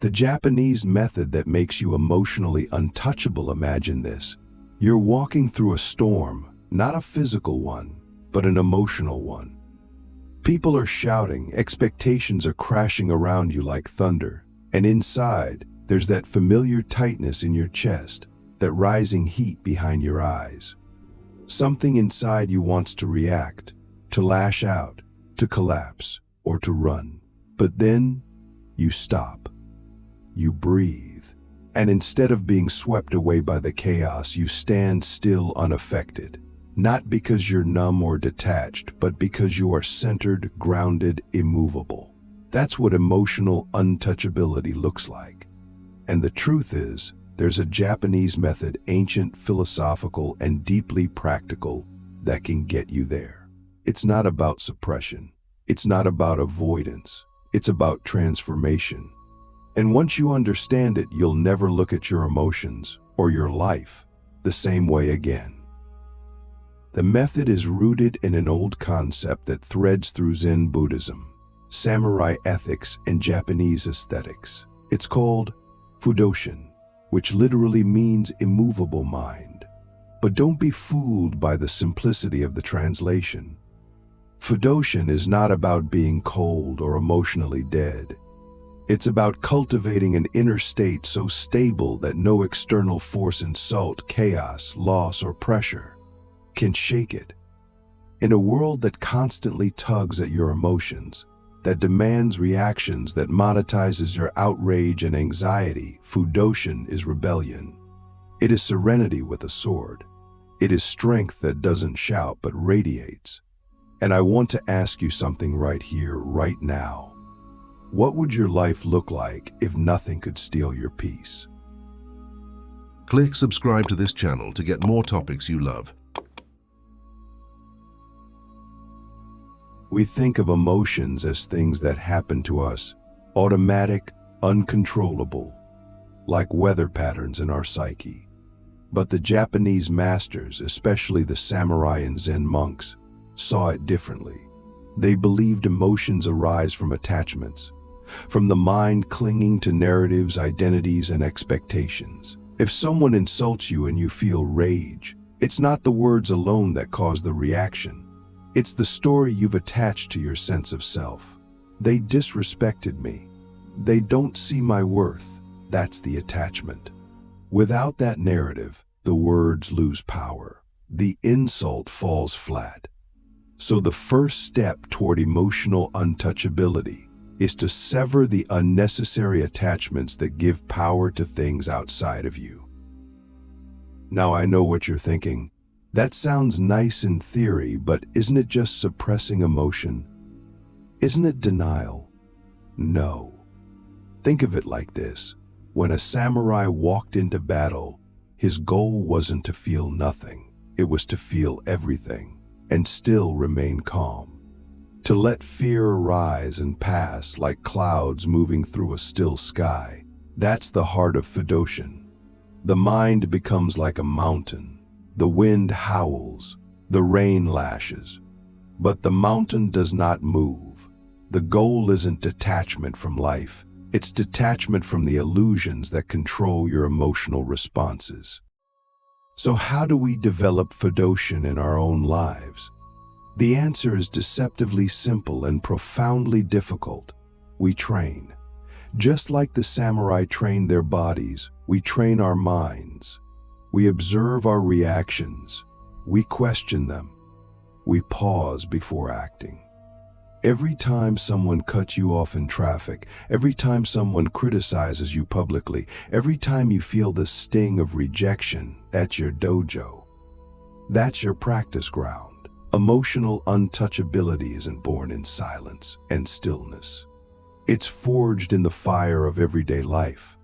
The Japanese method that makes you emotionally untouchable. Imagine this. You're walking through a storm, not a physical one, but an emotional one. People are shouting, expectations are crashing around you like thunder, and inside, there's that familiar tightness in your chest, that rising heat behind your eyes. Something inside you wants to react, to lash out, to collapse, or to run. But then, you stop. You breathe. And instead of being swept away by the chaos, you stand still unaffected. Not because you're numb or detached, but because you are centered, grounded, immovable. That's what emotional untouchability looks like. And the truth is, there's a Japanese method, ancient, philosophical, and deeply practical, that can get you there. It's not about suppression. It's not about avoidance. It's about transformation. And once you understand it, you'll never look at your emotions or your life the same way again. The method is rooted in an old concept that threads through Zen Buddhism, samurai ethics, and Japanese aesthetics. It's called Fudoshin, which literally means immovable mind. But don't be fooled by the simplicity of the translation. Fudoshin is not about being cold or emotionally dead. It's about cultivating an inner state so stable that no external force, insult, chaos, loss, or pressure can shake it. In a world that constantly tugs at your emotions, that demands reactions, that monetizes your outrage and anxiety, Fudoshin is rebellion. It is serenity with a sword. It is strength that doesn't shout but radiates. And I want to ask you something right here, right now. What would your life look like if nothing could steal your peace? Click subscribe to this channel to get more topics you love. We think of emotions as things that happen to us, automatic, uncontrollable, like weather patterns in our psyche. But the Japanese masters, especially the samurai and Zen monks, saw it differently. They believed emotions arise from attachments, from the mind clinging to narratives, identities, and expectations. If someone insults you and you feel rage, it's not the words alone that cause the reaction. It's the story you've attached to your sense of self. They disrespected me. They don't see my worth. That's the attachment. Without that narrative, the words lose power. The insult falls flat. So the first step toward emotional untouchability is to sever the unnecessary attachments that give power to things outside of you. Now I know what you're thinking. That sounds nice in theory, but isn't it just suppressing emotion? Isn't it denial? No. Think of it like this. When a samurai walked into battle, his goal wasn't to feel nothing. It was to feel everything and still remain calm. To let fear arise and pass like clouds moving through a still sky. That's the heart of Fudoshin. The mind becomes like a mountain. The wind howls, the rain lashes, but the mountain does not move. The goal isn't detachment from life. It's detachment from the illusions that control your emotional responses. So how do we develop Fudoshin in our own lives? The answer is deceptively simple and profoundly difficult. We train. Just like the samurai trained their bodies, we train our minds. We observe our reactions. We question them. We pause before acting. Every time someone cuts you off in traffic, every time someone criticizes you publicly, every time you feel the sting of rejection, that's your dojo. That's your practice ground. Emotional untouchability isn't born in silence and stillness. It's forged in the fire of everyday life.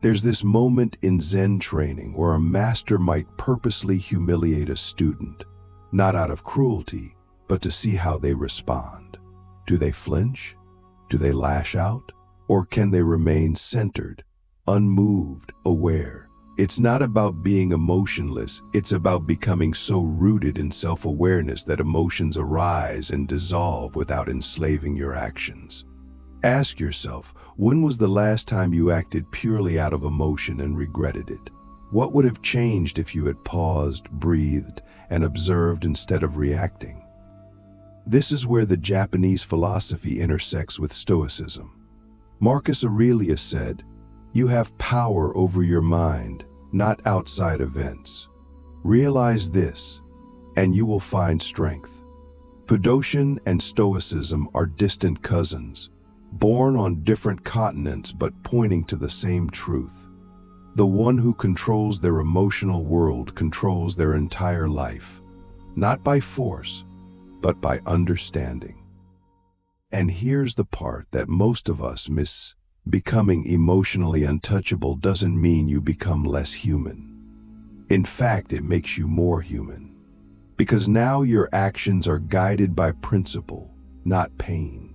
There's this moment in Zen training where a master might purposely humiliate a student, not out of cruelty, but to see how they respond. Do they flinch? Do they lash out? Or can they remain centered, unmoved, aware? It's not about being emotionless, it's about becoming so rooted in self-awareness that emotions arise and dissolve without enslaving your actions. Ask yourself, when was the last time you acted purely out of emotion and regretted it? What would have changed if you had paused, breathed, and observed instead of reacting? This is where the Japanese philosophy intersects with Stoicism. Marcus Aurelius said, "You have power over your mind, not outside events. Realize this, and you will find strength." Fudoshin and Stoicism are distant cousins, born on different continents but pointing to the same truth. The one who controls their emotional world controls their entire life, not by force, but by understanding. And here's the part that most of us miss. Becoming emotionally untouchable doesn't mean you become less human. In fact, it makes you more human. Because now your actions are guided by principle, not pain.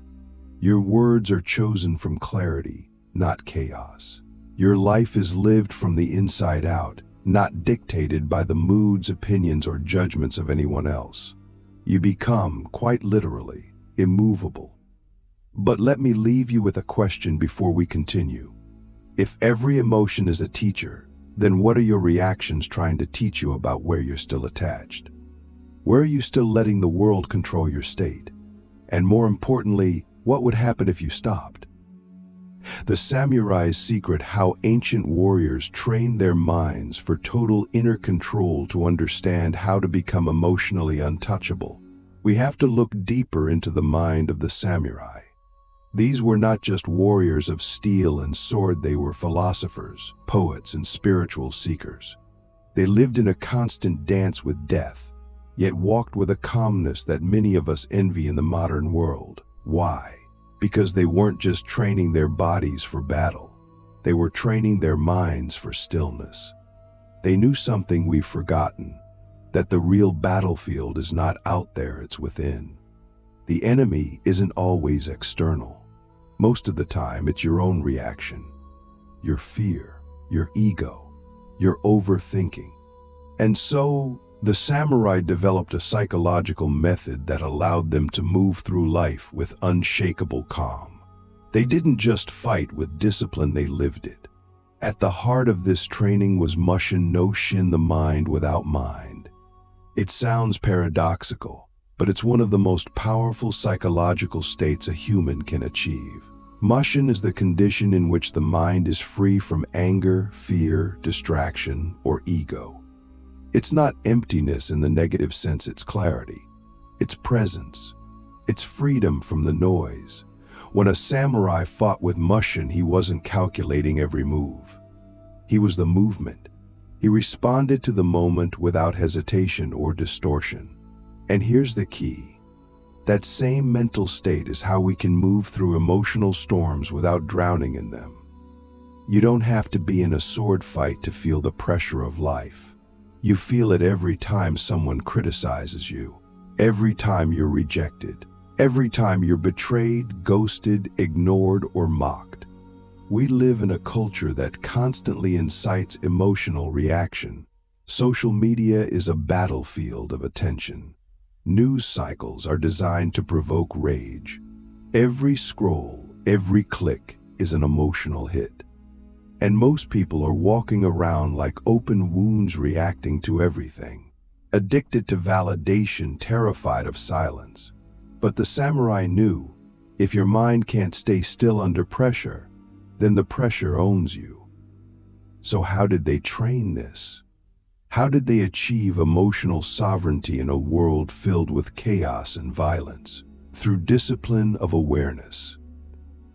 Your words are chosen from clarity, not chaos. Your life is lived from the inside out, not dictated by the moods, opinions, or judgments of anyone else. You become, quite literally, immovable. But let me leave you with a question before we continue. If every emotion is a teacher, then what are your reactions trying to teach you about where you're still attached? Where are you still letting the world control your state? And more importantly, what would happen if you stopped? The samurai's secret: how ancient warriors trained their minds for total inner control to understand how to become emotionally untouchable. We have to look deeper into the mind of the samurai. These were not just warriors of steel and sword, they were philosophers, poets, and spiritual seekers. They lived in a constant dance with death, yet walked with a calmness that many of us envy in the modern world. Why? Because they weren't just training their bodies for battle, they were training their minds for stillness. They knew something we've forgotten, that the real battlefield is not out there, it's within. The enemy isn't always external. Most of the time, it's your own reaction, your fear, your ego, your overthinking. And so, the samurai developed a psychological method that allowed them to move through life with unshakable calm. They didn't just fight with discipline, they lived it. At the heart of this training was Mushin, no shin, the mind without mind. It sounds paradoxical, but it's one of the most powerful psychological states a human can achieve. Mushin is the condition in which the mind is free from anger, fear, distraction, or ego. It's not emptiness in the negative sense, it's clarity. It's presence. It's freedom from the noise. When a samurai fought with Mushin, he wasn't calculating every move. He was the movement. He responded to the moment without hesitation or distortion. And here's the key. That same mental state is how we can move through emotional storms without drowning in them. You don't have to be in a sword fight to feel the pressure of life. You feel it every time someone criticizes you, every time you're rejected, every time you're betrayed, ghosted, ignored, or mocked. We live in a culture that constantly incites emotional reaction. Social media is a battlefield of attention. News cycles are designed to provoke rage. Every scroll, every click is an emotional hit. And most people are walking around like open wounds, reacting to everything, addicted to validation, terrified of silence. But the samurai knew, if your mind can't stay still under pressure, then the pressure owns you. So how did they train this? How did they achieve emotional sovereignty in a world filled with chaos and violence? Through discipline of awareness.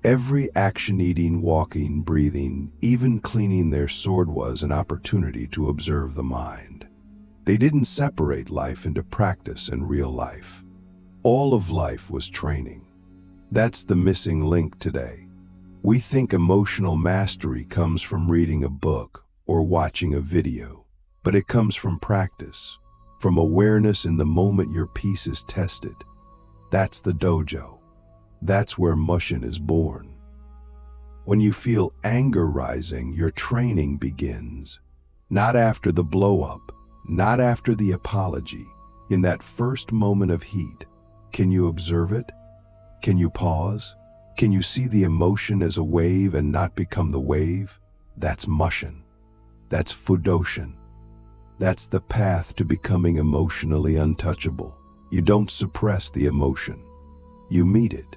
Every action, eating, walking, breathing, even cleaning their sword, was an opportunity to observe the mind. They didn't separate life into practice and real life. All of life was training. That's the missing link today. We think emotional mastery comes from reading a book or watching a video. But it comes from practice, from awareness in the moment your peace is tested. That's the dojo. That's where Mushin is born. When you feel anger rising, your training begins. Not after the blow-up, not after the apology. In that first moment of heat, can you observe it? Can you pause? Can you see the emotion as a wave and not become the wave? That's Mushin. That's Fudoshin. That's the path to becoming emotionally untouchable. You don't suppress the emotion. You meet it.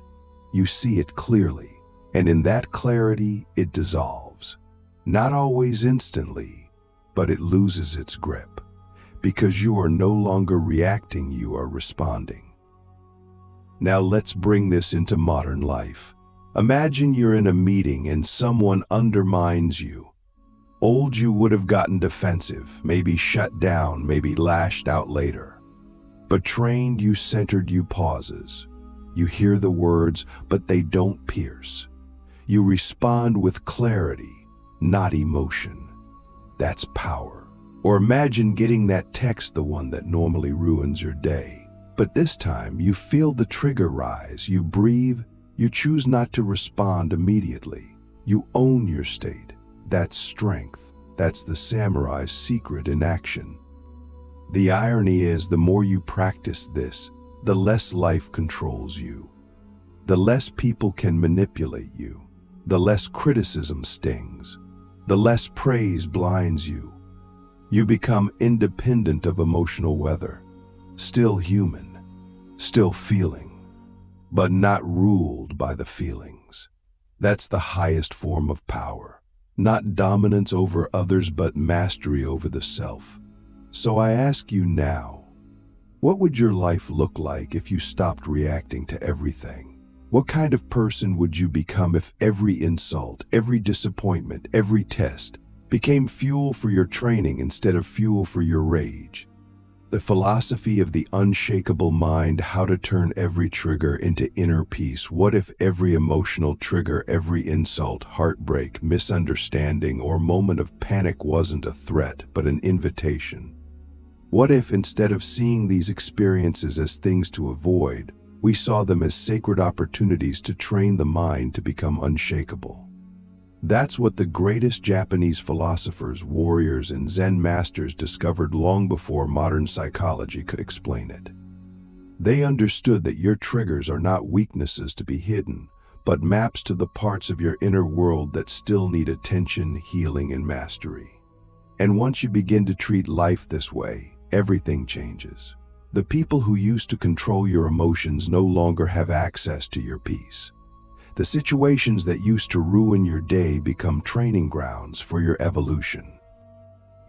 You see it clearly. And in that clarity, it dissolves. Not always instantly, but it loses its grip. Because you are no longer reacting, you are responding. Now let's bring this into modern life. Imagine you're in a meeting and someone undermines you. Old you would have gotten defensive, maybe shut down, maybe lashed out later. But trained you, centered you, pauses. You hear the words, but they don't pierce. You respond with clarity, not emotion. That's power. Or imagine getting that text, the one that normally ruins your day. But this time you feel the trigger rise, you breathe, you choose not to respond immediately. You own your state. That's strength. That's the samurai's secret in action. The irony is, the more you practice this, the less life controls you. The less people can manipulate you. The less criticism stings. The less praise blinds you. You become independent of emotional weather. Still human, still feeling, but not ruled by the feelings. That's the highest form of power. Not dominance over others, but mastery over the self. So I ask you now, what would your life look like if you stopped reacting to everything? What kind of person would you become if every insult, every disappointment, every test became fuel for your training instead of fuel for your rage? The philosophy of the unshakable mind, how to turn every trigger into inner peace. What if every emotional trigger, every insult, heartbreak, misunderstanding, or moment of panic wasn't a threat, but an invitation? What if, instead of seeing these experiences as things to avoid, we saw them as sacred opportunities to train the mind to become unshakable? That's what the greatest Japanese philosophers, warriors, and Zen masters discovered long before modern psychology could explain it. They understood that your triggers are not weaknesses to be hidden, but maps to the parts of your inner world that still need attention, healing, and mastery. And once you begin to treat life this way, everything changes. The people who used to control your emotions no longer have access to your peace. The situations that used to ruin your day become training grounds for your evolution.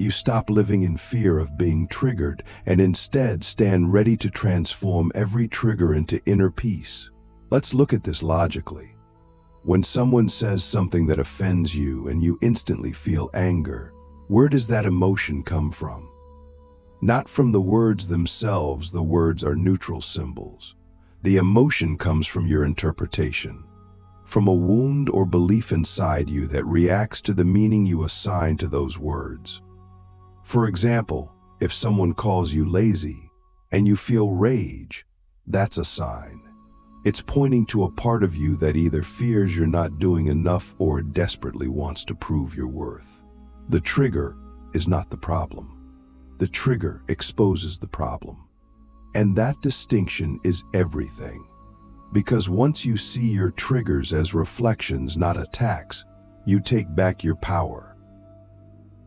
You stop living in fear of being triggered and instead stand ready to transform every trigger into inner peace. Let's look at this logically. When someone says something that offends you and you instantly feel anger, where does that emotion come from? Not from the words themselves. The words are neutral symbols. The emotion comes from your interpretation, from a wound or belief inside you that reacts to the meaning you assign to those words. For example, if someone calls you lazy and you feel rage, that's a sign. It's pointing to a part of you that either fears you're not doing enough or desperately wants to prove your worth. The trigger is not the problem. The trigger exposes the problem. And that distinction is everything. Because once you see your triggers as reflections, not attacks, you take back your power.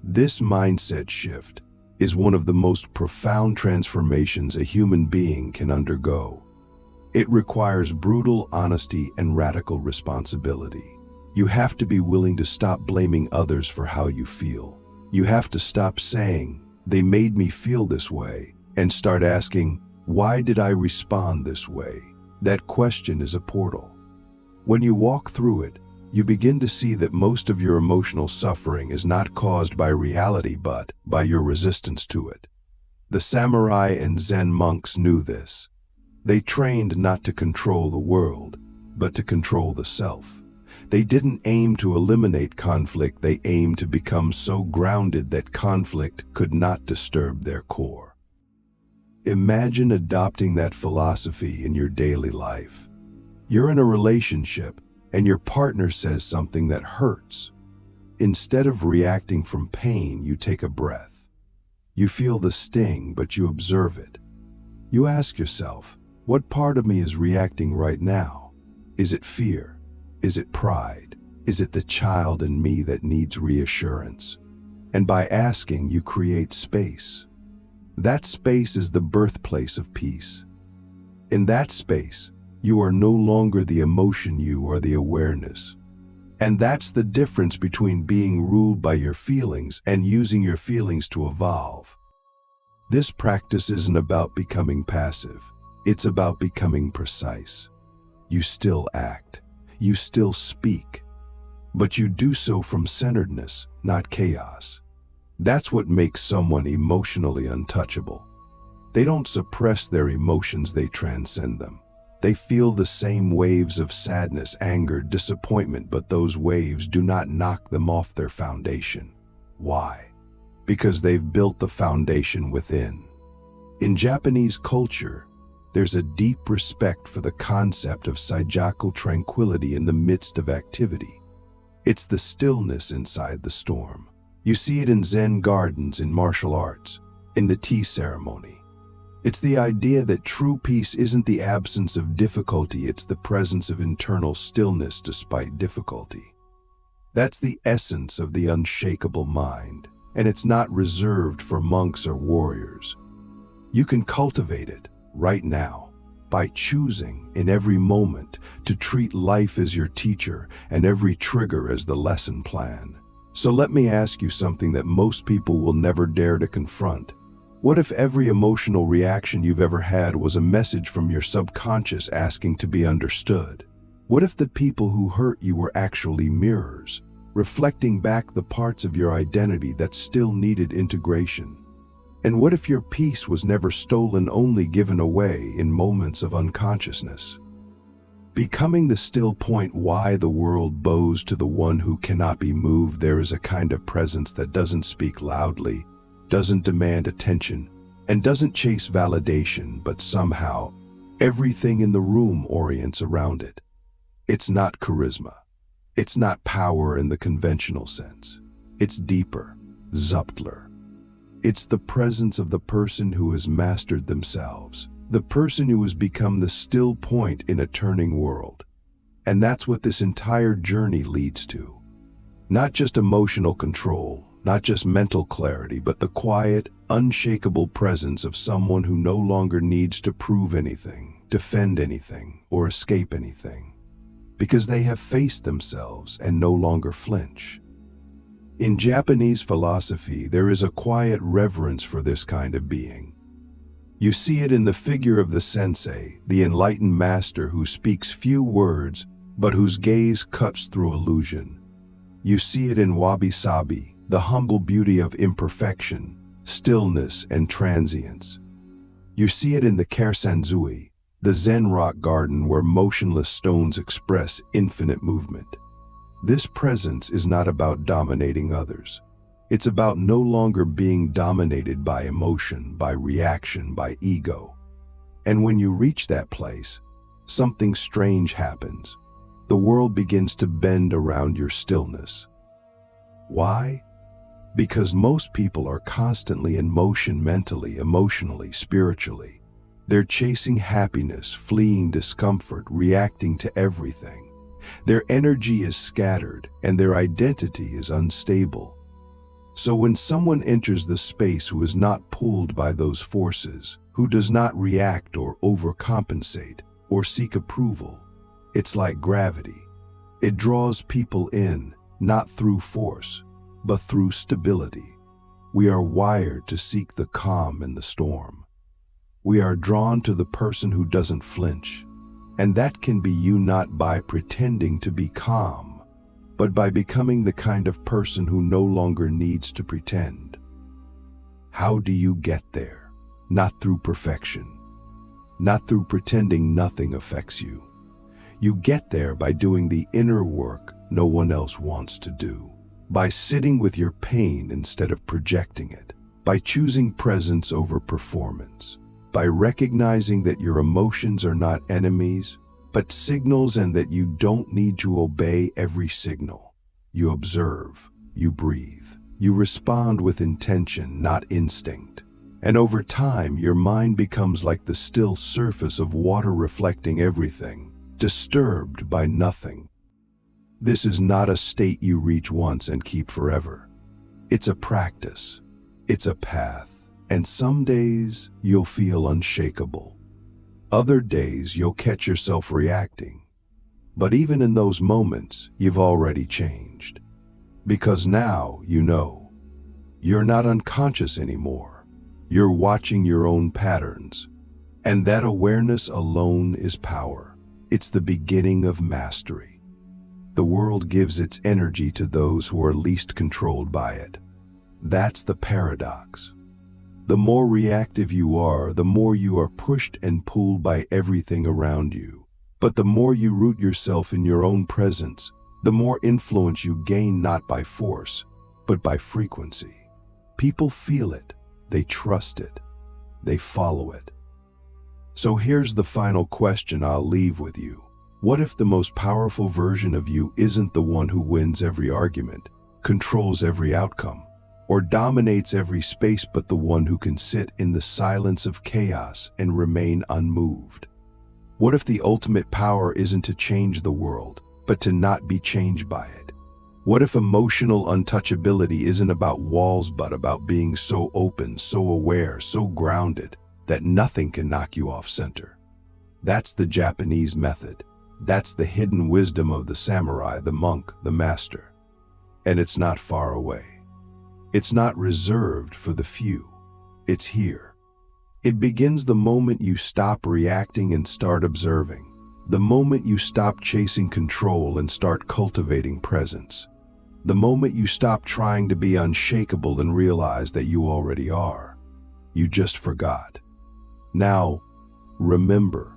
This mindset shift is one of the most profound transformations a human being can undergo. It requires brutal honesty and radical responsibility. You have to be willing to stop blaming others for how you feel. You have to stop saying, "They made me feel this way," and start asking, "Why did I respond this way?" That question is a portal. When you walk through it, you begin to see that most of your emotional suffering is not caused by reality, but by your resistance to it. The samurai and Zen monks knew this. They trained not to control the world, but to control the self. They didn't aim to eliminate conflict. They aimed to become so grounded that conflict could not disturb their core. Imagine adopting that philosophy in your daily life. You're in a relationship and your partner says something that hurts. Instead of reacting from pain, you take a breath. You feel the sting, but you observe it. You ask yourself, what part of me is reacting right now? Is it fear? Is it pride? Is it the child in me that needs reassurance? And by asking, you create space. That space is the birthplace of peace. In that space, you are no longer the emotion, you are the awareness. And that's the difference between being ruled by your feelings and using your feelings to evolve. This practice isn't about becoming passive. It's about becoming precise. You still act. You still speak. But you do so from centeredness, not chaos. That's what makes someone emotionally untouchable. They don't suppress their emotions, they transcend them. They feel the same waves of sadness, anger, disappointment, but those waves do not knock them off their foundation. Why? Because they've built the foundation within. In Japanese culture, there's a deep respect for the concept of seijaku, tranquility in the midst of activity. It's the stillness inside the storm. You see it in Zen gardens, in martial arts, in the tea ceremony. It's the idea that true peace isn't the absence of difficulty, it's the presence of internal stillness despite difficulty. That's the essence of the unshakable mind, and it's not reserved for monks or warriors. You can cultivate it right now by choosing in every moment to treat life as your teacher and every trigger as the lesson plan. So let me ask you something that most people will never dare to confront. What if every emotional reaction you've ever had was a message from your subconscious asking to be understood? What if the people who hurt you were actually mirrors, reflecting back the parts of your identity that still needed integration? And what if your peace was never stolen, only given away in moments of unconsciousness? Becoming the still point. Why the world bows to the one who cannot be moved. There is a kind of presence that doesn't speak loudly, doesn't demand attention, and doesn't chase validation, but somehow everything in the room orients around it. It's not charisma. It's not power in the conventional sense. It's deeper, subtler. It's the presence of the person who has mastered themselves, the person who has become the still point in a turning world. And that's what this entire journey leads to. Not just emotional control, not just mental clarity, but the quiet, unshakable presence of someone who no longer needs to prove anything, defend anything, or escape anything, because they have faced themselves and no longer flinch. In Japanese philosophy, there is a quiet reverence for this kind of being. You see it in the figure of the sensei, the enlightened master who speaks few words, but whose gaze cuts through illusion. You see it in wabi-sabi, the humble beauty of imperfection, stillness, and transience. You see it in the kaisanzui, the Zen rock garden where motionless stones express infinite movement. This presence is not about dominating others. It's about no longer being dominated by emotion, by reaction, by ego. And when you reach that place, something strange happens. The world begins to bend around your stillness. Why? Because most people are constantly in motion mentally, emotionally, spiritually. They're chasing happiness, fleeing discomfort, reacting to everything. Their energy is scattered and their identity is unstable. So when someone enters the space who is not pulled by those forces, who does not react or overcompensate or seek approval, it's like gravity. It draws people in, not through force, but through stability. We are wired to seek the calm in the storm. We are drawn to the person who doesn't flinch. And that can be you, not by pretending to be calm, but by becoming the kind of person who no longer needs to pretend. How do you get there? Not through perfection, not through pretending nothing affects you. You get there by doing the inner work no one else wants to do, by sitting with your pain instead of projecting it, by choosing presence over performance, by recognizing that your emotions are not enemies, but signals, and that you don't need to obey every signal. You observe, you breathe, you respond with intention, not instinct. And over time, your mind becomes like the still surface of water, reflecting everything, disturbed by nothing. This is not a state you reach once and keep forever. It's a practice. It's a path. And some days you'll feel unshakable. Other days you'll catch yourself reacting. But even in those moments, you've already changed. Because now you know. You're not unconscious anymore. You're watching your own patterns. And that awareness alone is power. It's the beginning of mastery. The world gives its energy to those who are least controlled by it. That's the paradox. The more reactive you are, the more you are pushed and pulled by everything around you. But the more you root yourself in your own presence, the more influence you gain, not by force, but by frequency. People feel it, they trust it, they follow it. So here's the final question I'll leave with you. What if the most powerful version of you isn't the one who wins every argument, controls every outcome, or dominates every space, but the one who can sit in the silence of chaos and remain unmoved? What if the ultimate power isn't to change the world, but to not be changed by it? What if emotional untouchability isn't about walls, but about being so open, so aware, so grounded, that nothing can knock you off center? That's the Japanese method. That's the hidden wisdom of the samurai, the monk, the master. And it's not far away. It's not reserved for the few. It's here. It begins the moment you stop reacting and start observing. The moment you stop chasing control and start cultivating presence. The moment you stop trying to be unshakable and realize that you already are. You just forgot. Now, remember,